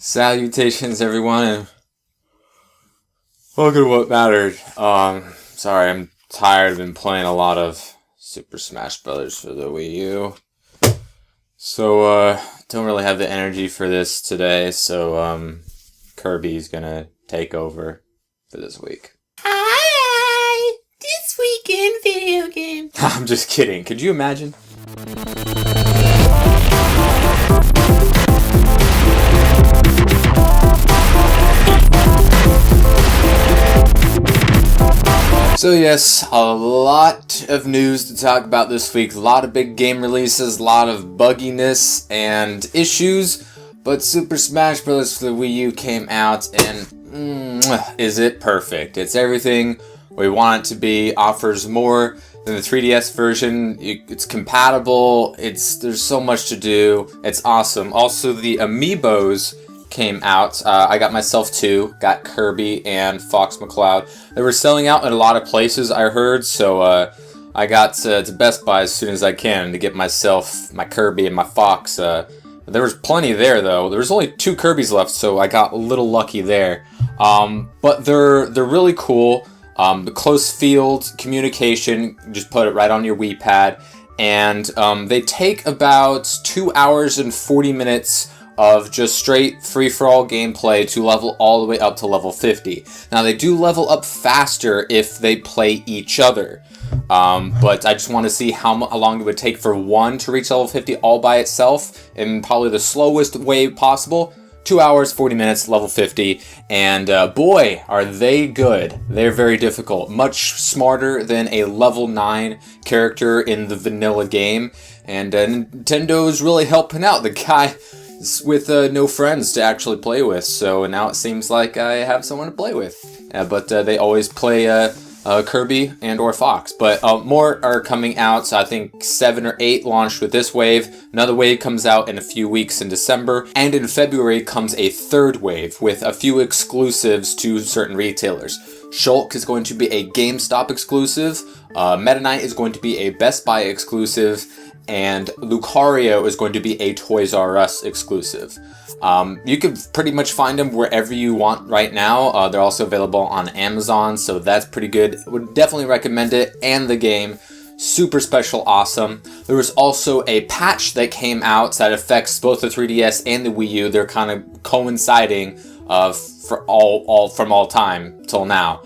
Salutations, everyone, and welcome to What Mattered. Sorry, I'm tired. I've been playing a lot of Super Smash Brothers for the Wii U. So, don't really have the energy for this today, so, Kirby's gonna take over for this week. Hi! This weekend video game. I'm just kidding. Could you imagine? So yes, a lot of news to talk about this week. A lot of big game releases, a lot of bugginess and issues. But Super Smash Bros. For the Wii U came out and is it perfect? It's everything we want it to be. Offers more than the 3DS version. It's compatible. There's so much to do. It's awesome. Also, the Amiibos came out. I got myself two. Got Kirby and Fox McCloud. They were selling out in a lot of places, I heard, so I got to Best Buy as soon as I can to get myself my Kirby and my Fox. There was plenty there, though. There was only 2 Kirbys left, so I got a little lucky there. But they're really cool. The close field communication, just put it right on your Wii pad, and they take about 2 hours and 40 minutes of just straight free-for-all gameplay to level all the way up to level 50. Now, they do level up faster if they play each other, but I just want to see how long it would take for one to reach level 50 all by itself, in probably the slowest way possible. 2 hours, 40 minutes, level 50, and boy, are they good. They're very difficult. Much smarter than a level 9 character in the vanilla game, and Nintendo's really helping out. The guy with no friends to actually play with, so now it seems like I have someone to play with. But they always play Kirby and or Fox. But more are coming out, so I think 7 or 8 launched with this wave. Another wave comes out in a few weeks in December, and in February comes a third wave with a few exclusives to certain retailers. Shulk is going to be a GameStop exclusive, Meta Knight is going to be a Best Buy exclusive, and Lucario is going to be a Toys R Us exclusive. You can pretty much find them wherever you want right now. They're also available on Amazon, so that's pretty good. Would definitely recommend it, and the game. Super special, awesome. There was also a patch that came out that affects both the 3DS and the Wii U. They're kind of coinciding for from all time till now.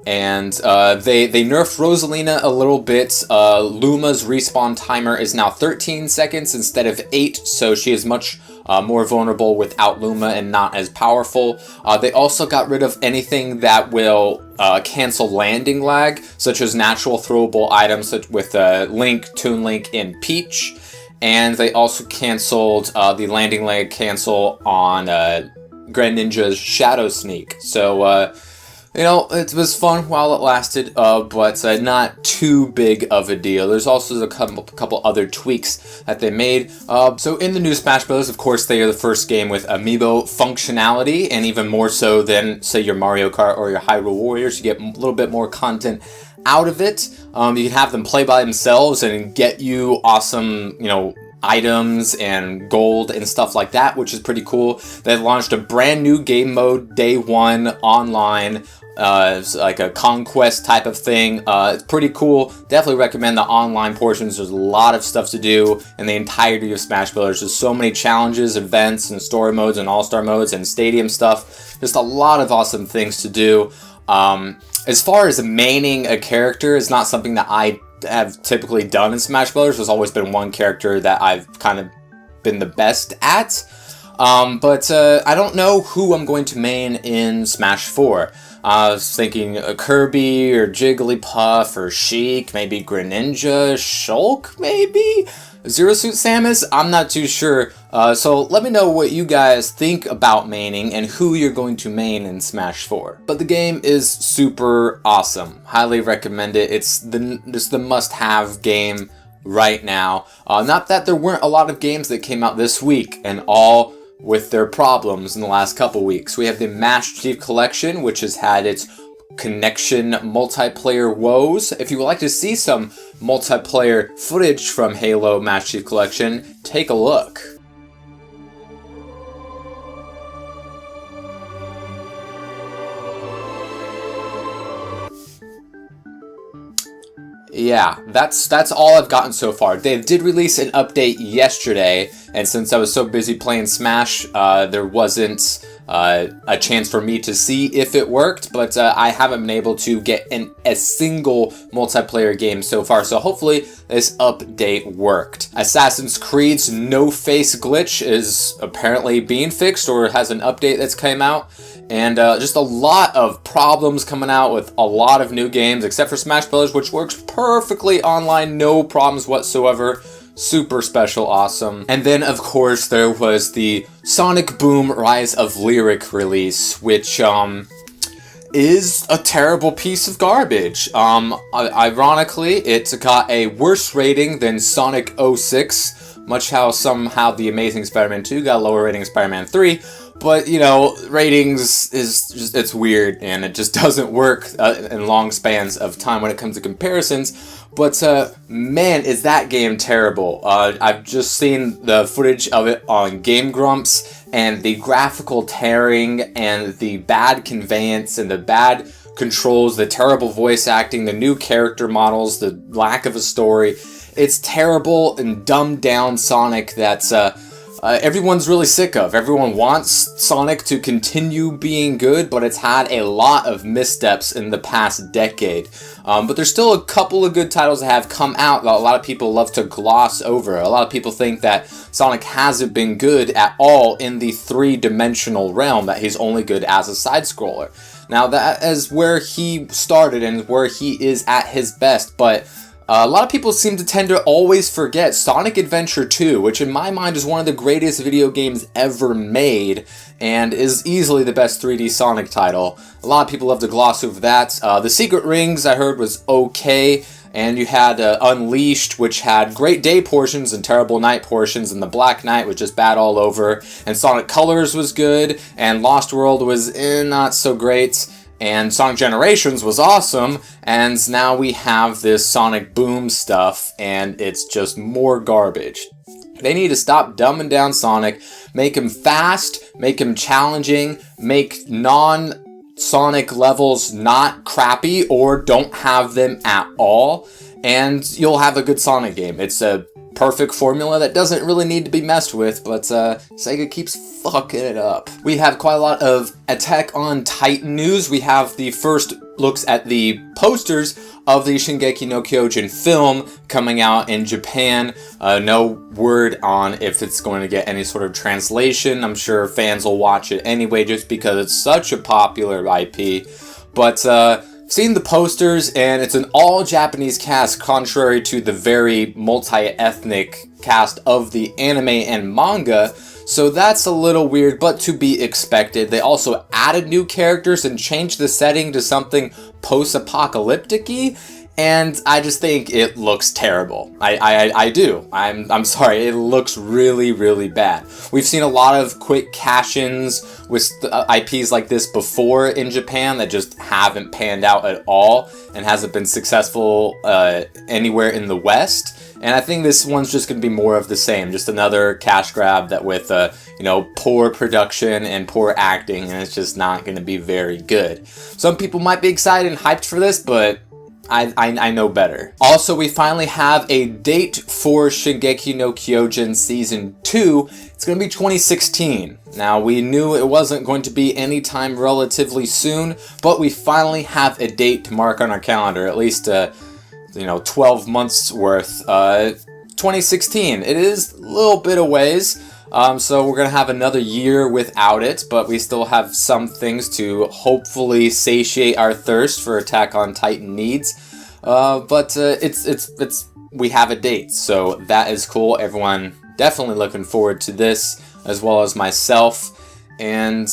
And they nerfed Rosalina a little bit. Luma's respawn timer is now 13 seconds instead of 8, so she is much more vulnerable without Luma and not as powerful. They also got rid of anything that will cancel landing lag, such as natural throwable items such with Link, Toon Link, and Peach. And they also canceled the landing lag cancel on Greninja's Shadow Sneak. So, you know, it was fun while it lasted, but not too big of a deal. There's also a couple other tweaks that they made. So in the new Smash Bros., of course, they are the first game with Amiibo functionality, and even more so than, say, your Mario Kart or your Hyrule Warriors. You get a little bit more content out of it. You can have them play by themselves and get you awesome, you know, items and gold and stuff like that, which is pretty cool. They launched a brand new game mode day one online. It's like a conquest type of thing. It's pretty cool. Definitely recommend the online portions. There's a lot of stuff to do in the entirety of Smash Bros. There's so many challenges, events, and story modes, and all-star modes, and stadium stuff. Just a lot of awesome things to do. As far as maining a character, it's not something that I have typically done in Smash Bros. There's always been one character that I've kind of been the best at. But I don't know who I'm going to main in Smash 4. I was thinking Kirby or Jigglypuff or Sheik, maybe Greninja, Shulk, maybe? Zero Suit Samus? I'm not too sure. So let me know what you guys think about maining and who you're going to main in Smash 4. But the game is super awesome. Highly recommend it. It's just the must-have game right now. Not that there weren't a lot of games that came out this week, and all with their problems in the last couple weeks. We have the Master Chief Collection, which has had its connection multiplayer woes. If you would like to see some multiplayer footage from Halo Master Chief Collection, take a look. Yeah, that's all I've gotten so far. They did release an update yesterday, and since I was so busy playing Smash, there wasn't a chance for me to see if it worked, but I haven't been able to get a single multiplayer game so far, so hopefully this update worked. Assassin's Creed's no-face glitch is apparently being fixed, or has an update that's came out, and just a lot of problems coming out with a lot of new games, except for Smash Bros., which works perfectly online, no problems whatsoever. Super special, awesome. And then, of course, there was the Sonic Boom Rise of Lyric release, which, is a terrible piece of garbage. Ironically, it got a worse rating than Sonic 06, much how somehow The Amazing Spider-Man 2 got a lower rating than Spider-Man 3, but, you know, ratings is just, it's weird, and it just doesn't work in long spans of time when it comes to comparisons. But, man, is that game terrible. I've just seen the footage of it on Game Grumps, and the graphical tearing, and the bad conveyance, and the bad controls, the terrible voice acting, the new character models, the lack of a story. It's terrible and dumbed down Sonic that's, everyone's really sick of. Everyone wants Sonic to continue being good, but it's had a lot of missteps in the past decade. But there's still a couple of good titles that have come out that a lot of people love to gloss over. A lot of people think that Sonic hasn't been good at all in the three-dimensional realm, that he's only good as a side-scroller. Now, that is where he started and where he is at his best, but a lot of people seem to tend to always forget Sonic Adventure 2, which in my mind is one of the greatest video games ever made, and is easily the best 3D Sonic title. A lot of people love to gloss over that. The Secret Rings, I heard, was okay, and you had Unleashed, which had great day portions and terrible night portions, and the Black Knight was just bad all over, and Sonic Colors was good, and Lost World was not so great. And Sonic Generations was awesome, and now we have this Sonic Boom stuff, and it's just more garbage. They need to stop dumbing down Sonic, make him fast, make him challenging, make non-Sonic levels not crappy, or don't have them at all, and you'll have a good Sonic game. It's a perfect formula that doesn't really need to be messed with, but Sega keeps fucking it up. We have quite a lot of Attack on Titan news. We have the first looks at the posters of the Shingeki no Kyojin film coming out in Japan. No word on if it's going to get any sort of translation. I'm sure fans will watch it anyway just because it's such a popular IP. But seen the posters, and it's an all-Japanese cast, contrary to the very multi-ethnic cast of the anime and manga, so that's a little weird, but to be expected. They also added new characters and changed the setting to something post-apocalyptic-y, and I just think it looks terrible. I do. I'm sorry, it looks really, really bad. We've seen a lot of quick cash-ins with IPs like this before in Japan that just haven't panned out at all and hasn't been successful anywhere in the West. And I think this one's just going to be more of the same, just another cash grab that with, poor production and poor acting, and it's just not going to be very good. Some people might be excited and hyped for this, but I know better. Also, we finally have a date for Shingeki no Kyojin Season 2. It's going to be 2016. Now, we knew it wasn't going to be anytime relatively soon, but we finally have a date to mark on our calendar, at least 12 months worth. 2016. It is a little bit of ways, so we're going to have another year without it, but we still have some things to hopefully satiate our thirst for Attack on Titan needs. But we have a date, so that is cool. Everyone definitely looking forward to this, as well as myself, and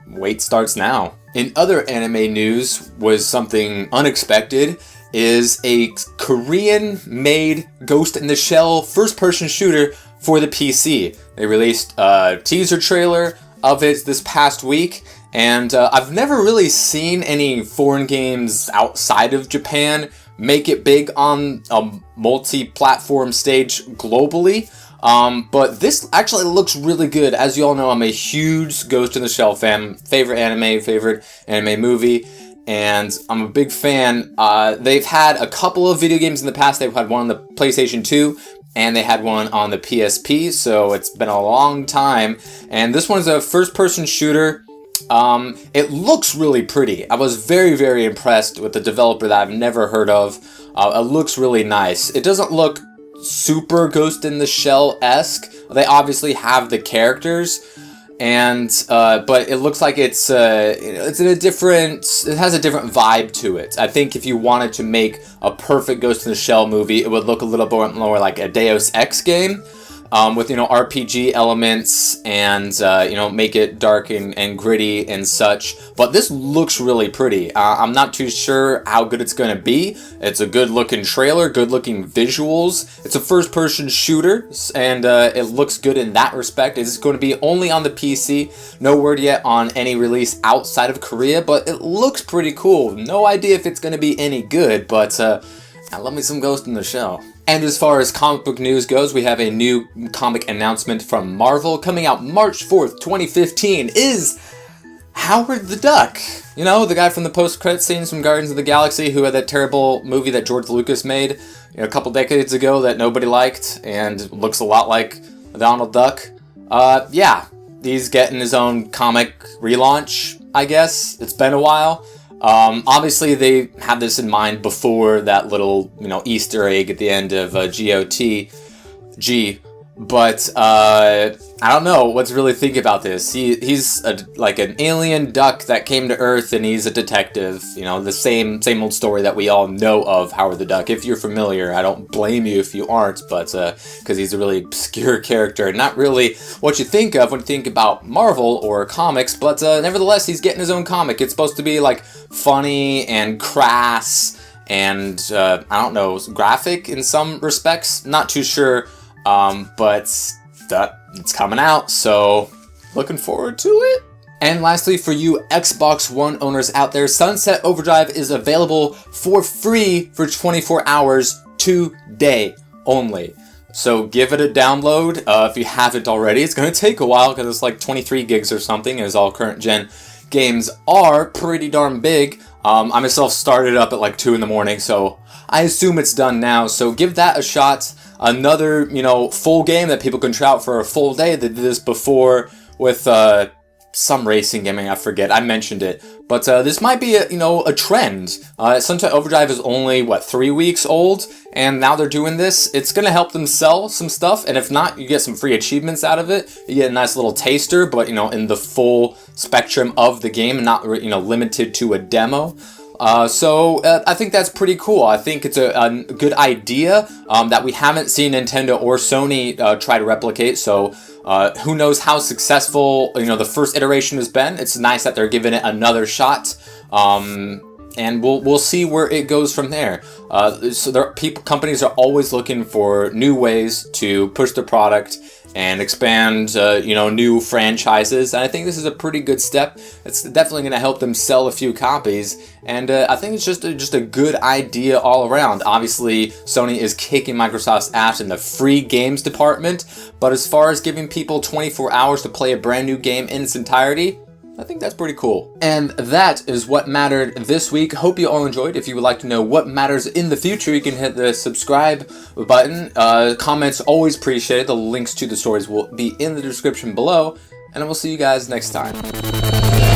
wait starts now. In other anime news was something unexpected, is a Korean-made Ghost in the Shell first-person shooter for the PC. They released a teaser trailer of it this past week, and I've never really seen any foreign games outside of Japan make it big on a multi-platform stage globally. But this actually looks really good. As you all know, I'm a huge Ghost in the Shell fan. Favorite anime movie. and I'm a big fan. They've had a couple of video games in the past. They've had one on the PlayStation 2, and they had one on the PSP, so it's been a long time. And this one's a first-person shooter. It looks really pretty. I was very, very impressed with the developer that I've never heard of. It looks really nice. It doesn't look super Ghost in the Shell-esque. They obviously have the characters, and but it looks like it's in a different. It has a different vibe to it. I think if you wanted to make a perfect Ghost in the Shell movie, it would look a little bit more like a Deus Ex game. With, RPG elements and, make it dark and gritty and such. But this looks really pretty. I'm not too sure how good it's going to be. It's a good-looking trailer, good-looking visuals. It's a first-person shooter, and it looks good in that respect. It's going to be only on the PC. No word yet on any release outside of Korea, but it looks pretty cool. No idea if it's going to be any good, but I love me some Ghost in the Shell. And as far as comic book news goes, we have a new comic announcement from Marvel. Coming out March 4th, 2015 is Howard the Duck. You know, the guy from the post-credit scenes from Guardians of the Galaxy who had that terrible movie that George Lucas made a couple decades ago that nobody liked and looks a lot like Donald Duck. Yeah, he's getting his own comic relaunch, I guess. It's been a while. Obviously they had this in mind before that little, Easter egg at the end of GOTG, but I don't know what to really think about this. He's like an alien duck that came to Earth, and he's a detective. The same old story that we all know of Howard the Duck. If you're familiar, I don't blame you if you aren't, but because he's a really obscure character, not really what you think of when you think about Marvel or comics. But nevertheless, he's getting his own comic. It's supposed to be like funny and crass and I don't know, graphic in some respects. Not too sure, but it's coming out, so looking forward to it. And lastly, for you Xbox One owners out there, Sunset Overdrive is available for free for 24 hours today only. So give it a download if you haven't already. It's going to take a while because it's like 23 gigs or something, as all current gen games are pretty darn big. I myself started up at like 2 in the morning, so I assume it's done now. So give that a shot. Another, full game that people can try out for a full day. They did this before with some racing gaming, I forget. I mentioned it. But this might be a trend. Sunset Overdrive is only, 3 weeks old? And now they're doing this. It's going to help them sell some stuff. And if not, you get some free achievements out of it. You get a nice little taster, but, in the full spectrum of the game, not, limited to a demo. So I think that's pretty cool. I think it's a good idea that we haven't seen Nintendo or Sony try to replicate. So who knows how successful the first iteration has been. It's nice that they're giving it another shot. And we'll see where it goes from there. So companies are always looking for new ways to push their product and expand, new franchises. And I think this is a pretty good step. It's definitely going to help them sell a few copies. And I think it's just a good idea all around. Obviously, Sony is kicking Microsoft's ass in the free games department. But as far as giving people 24 hours to play a brand new game in its entirety, I think that's pretty cool. And that is what mattered this week. Hope you all enjoyed. If you would like to know what matters in the future, you can hit the subscribe button. Comments always appreciated. The links to the stories will be in the description below. And I will see you guys next time.